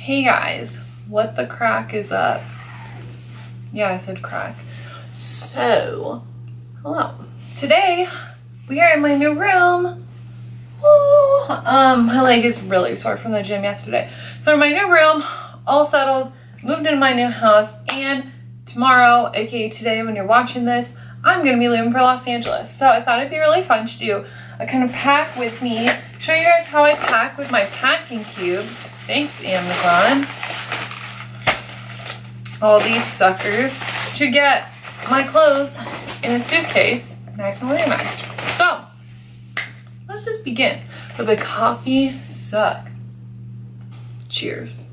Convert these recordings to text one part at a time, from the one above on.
Hey guys, what the crack is up? Yeah, I said crack. So, hello. Today, we are in my new room. Woo! My leg is really sore from the gym yesterday. So in my new room, all settled, moved into my new house, and tomorrow, aka today when you're watching this, I'm gonna be leaving for Los Angeles. So I thought it'd be really fun to do a kind of pack with me, show you guys how I pack with my packing cubes. Thanks, Amazon. All these suckers to get my clothes in a suitcase, nice and organized. So, let's just begin with a coffee suck. Cheers.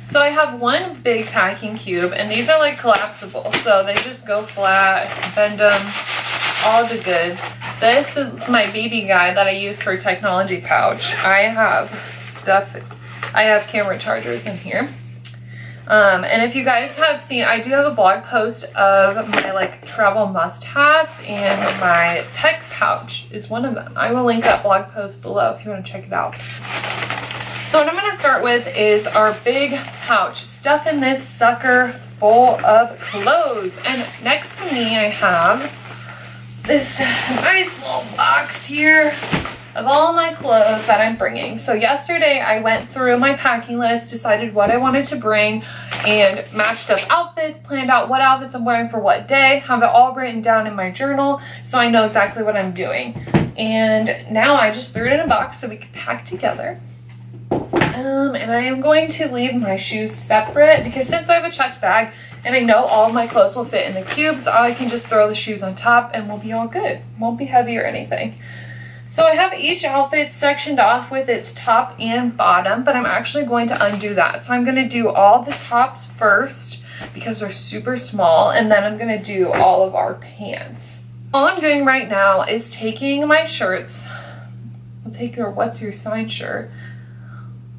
So I have one big packing cube, and these are like collapsible, so they just go flat, bend them, all the goods. This is my baby guide that I use for technology pouch. I have camera chargers in here. And if you guys have seen, I do have a blog post of my like travel must-haves, and my tech pouch is one of them. I will link that blog post below if you want to check it out. So what I'm going to start with is our big pouch. Stuff in this sucker full of clothes. And next to me I have this nice little box here of all my clothes that I'm bringing. So yesterday I went through my packing list, decided what I wanted to bring, and matched up outfits, planned out what outfits I'm wearing for what day, have it all written down in my journal so I know exactly what I'm doing. And now I just threw it in a box so we can pack together. And I am going to leave my shoes separate because since I have a checked bag and I know all of my clothes will fit in the cubes, I can just throw the shoes on top and we'll be all good. Won't be heavy or anything. So I have each outfit sectioned off with its top and bottom, but I'm actually going to undo that. So I'm going to do all the tops first because they're super small, and then I'm going to do all of our pants. All I'm doing right now is taking my shirts. I'll take your what's your size shirt.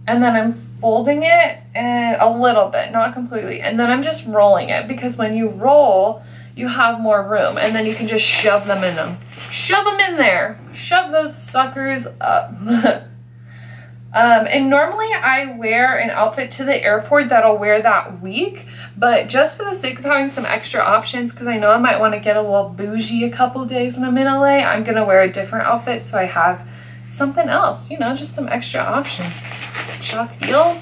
And then I'm folding it and a little bit, not completely. And then I'm just rolling it because when you roll, you have more room and then you can just shove them in them. Shove them in there. Shove those suckers up. And normally I wear an outfit to the airport that I'll wear that week, but just for the sake of having some extra options, because I know I might want to get a little bougie a couple days when I'm in LA, I'm going to wear a different outfit so I have something else, you know, just some extra options. Y'all feel?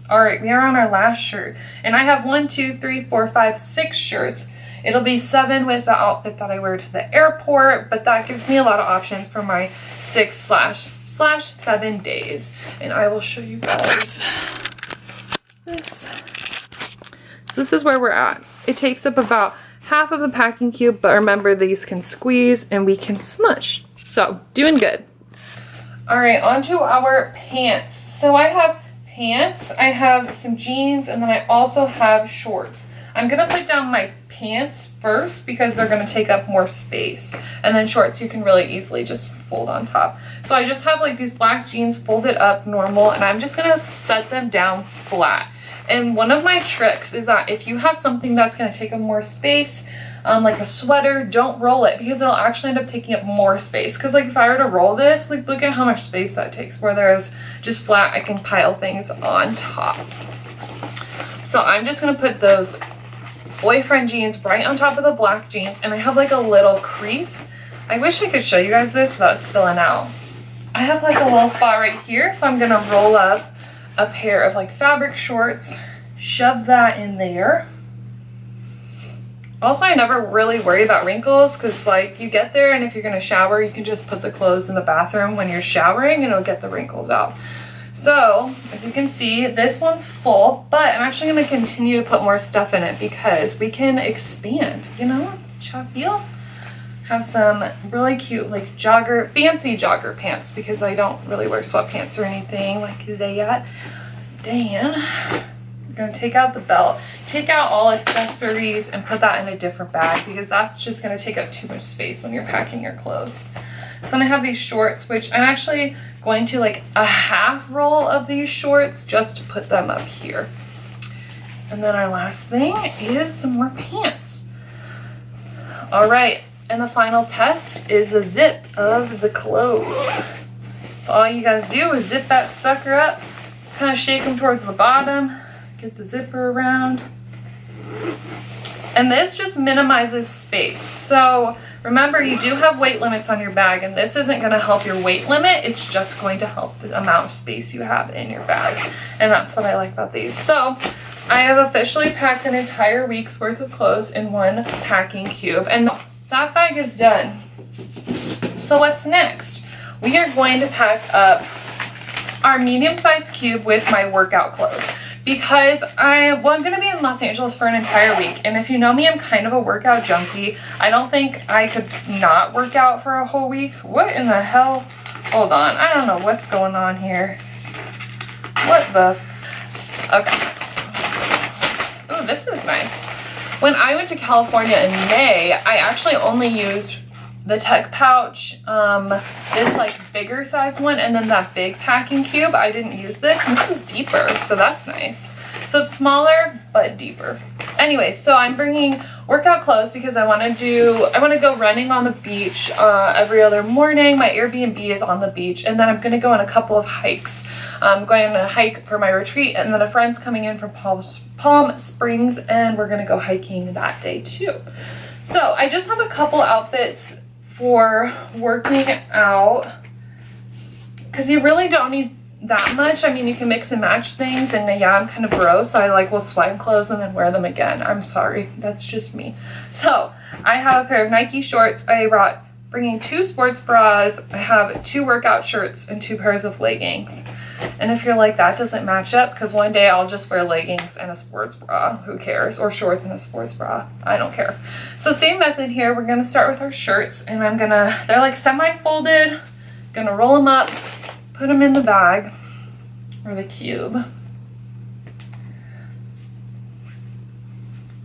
All right, we are on our last shirt, and I have 1, 2, 3, 4, 5, 6 shirts. It'll be 7 with the outfit that I wear to the airport, but that gives me a lot of options for my 6/7 days. And I will show you guys this. So this is where we're at. It takes up about half of the packing cube, but remember these can squeeze and we can smush. So doing good. All right, on to our pants. So I have pants, I have some jeans, and then I also have shorts. I'm gonna put down my pants first because they're gonna take up more space. And then shorts you can really easily just fold on top. So I just have like these black jeans folded up normal, and I'm just gonna set them down flat. And one of my tricks is that if you have something that's gonna take up more space, like a sweater, don't roll it because it'll actually end up taking up more space. Because like if I were to roll this, like look at how much space that takes. Whereas just flat, I can pile things on top. So I'm just gonna put those boyfriend jeans right on top of the black jeans, and I have like a little crease. I wish I could show you guys this without spilling out. I have like a little spot right here, so I'm gonna roll up a pair of like fabric shorts, shove that in there. Also, I never really worry about wrinkles because like you get there and if you're gonna shower, you can just put the clothes in the bathroom when you're showering and it'll get the wrinkles out. So as you can see, this one's full, but I'm actually gonna continue to put more stuff in it because we can expand, you know, feel? Have some really cute like fancy jogger pants because I don't really wear sweatpants or anything like that. Dan. Gonna take out the belt, take out all accessories, and put that in a different bag because that's just gonna take up too much space when you're packing your clothes. So then I have these shorts, which I'm actually going to like a half roll of these shorts just to put them up here. And then our last thing is some more pants. All right, and the final test is a zip of the clothes. So all you guys do is zip that sucker up kind of shake them towards the bottom, get the zipper around. And this just minimizes space. So remember, you do have weight limits on your bag, and this isn't going to help your weight limit. It's just going to help the amount of space you have in your bag. And that's what I like about these. So I have officially packed an entire week's worth of clothes in one packing cube, and that bag is done. So what's next? We are going to pack up our medium-sized cube with my workout clothes, because I'm going to be in Los Angeles for an entire week, and if you know me, I'm kind of a workout junkie. I don't think I could not work out for a whole week. What in the hell? Hold on, I don't know what's going on here. What the okay. Oh, this is nice. When I went to California in May, I actually only used the tech pouch, this like bigger size one, and then that big packing cube. I didn't use this, and this is deeper, so that's nice. So it's smaller but deeper. Anyway, so I'm bringing workout clothes because I want to go running on the beach every other morning. My Airbnb is on the beach, and then I'm going to go on a couple of hikes. I'm going on a hike for my retreat, and then a friend's coming in from Palm Springs, and we're going to go hiking that day too. So I just have a couple outfits for working out, because you really don't need that much. I mean, you can mix and match things, and yeah, I'm kind of gross. I will sweat clothes and then wear them again. I'm sorry, that's just me. So I have a pair of Nike shorts. Bringing 2 sports bras. I have 2 workout shirts and 2 pairs of leggings. And if you're like, that doesn't match up, because one day I'll just wear leggings and a sports bra, who cares? Or shorts and a sports bra, I don't care. So same method here. We're gonna start with our shirts, and they're like semi-folded, gonna roll them up, put them in the bag or the cube.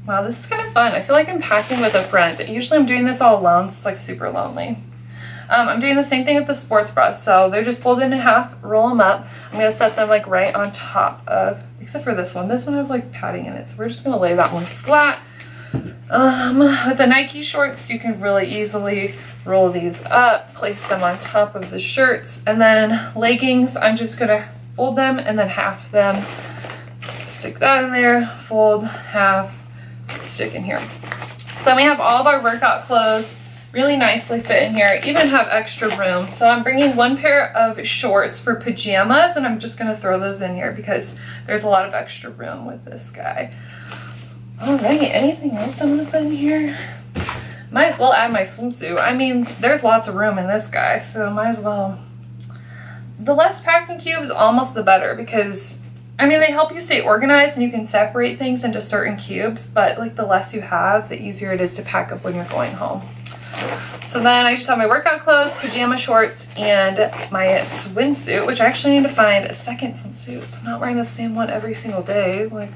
Wow, this is kind of fun. I feel like I'm packing with a friend. Usually I'm doing this all alone, so it's like super lonely. I'm doing the same thing with the sports bras. So they're just folded in half, roll them up. I'm gonna set them like right on top of, except for this one. This one has like padding in it, so we're just gonna lay that one flat. With the Nike shorts, you can really easily roll these up, place them on top of the shirts, and then leggings, I'm just gonna fold them and then half them. Stick that in there, fold, half, stick in here. So then we have all of our workout clothes really nicely fit in here, even have extra room. So I'm bringing 1 pair of shorts for pajamas, and I'm just gonna throw those in here because there's a lot of extra room with this guy. Alrighty, anything else I'm gonna put in here? Might as well add my swimsuit. I mean, there's lots of room in this guy, so might as well. The less packing cubes, almost the better, because I mean, they help you stay organized and you can separate things into certain cubes, but like the less you have, the easier it is to pack up when you're going home. So then I just have my workout clothes, pajama shorts, and my swimsuit, which I actually need to find a second swimsuit, so I'm not wearing the same one every single day. Like,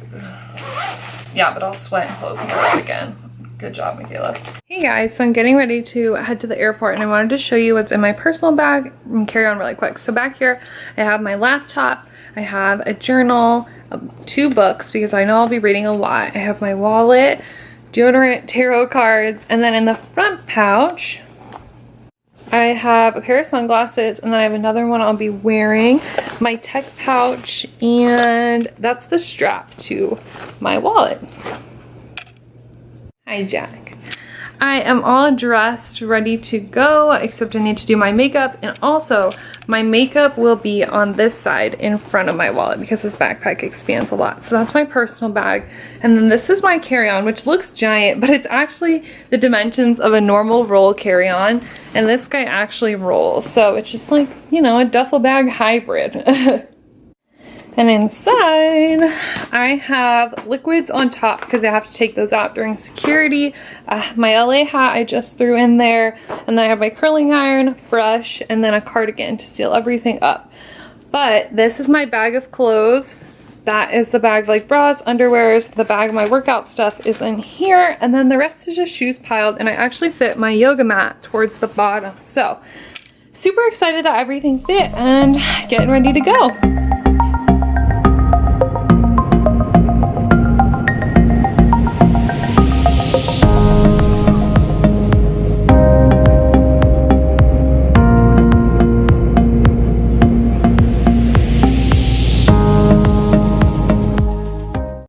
yeah, but I'll sweat and clothes and wear it again. Good job, Michaela. Hey guys, so I'm getting ready to head to the airport, and I wanted to show you what's in my personal bag and carry on really quick. So back here, I have my laptop, I have a journal, 2 books because I know I'll be reading a lot. I have my wallet, deodorant, tarot cards, and then in the front pouch, I have a pair of sunglasses, and then I have another one I'll be wearing, my tech pouch, and that's the strap to my wallet. Hi, Jack. I am all dressed, ready to go, except I need to do my makeup, and also my makeup will be on this side in front of my wallet because this backpack expands a lot. So that's my personal bag, and then this is my carry-on, which looks giant, but it's actually the dimensions of a normal roll carry-on, and this guy actually rolls, so it's just like, you know, a duffel bag hybrid. And inside, I have liquids on top because I have to take those out during security. My LA hat I just threw in there. And then I have my curling iron, brush, and then a cardigan to seal everything up. But this is my bag of clothes. That is the bag like bras, underwears. The bag of my workout stuff is in here. And then the rest is just shoes piled. And I actually fit my yoga mat towards the bottom. So, super excited that everything fit and getting ready to go.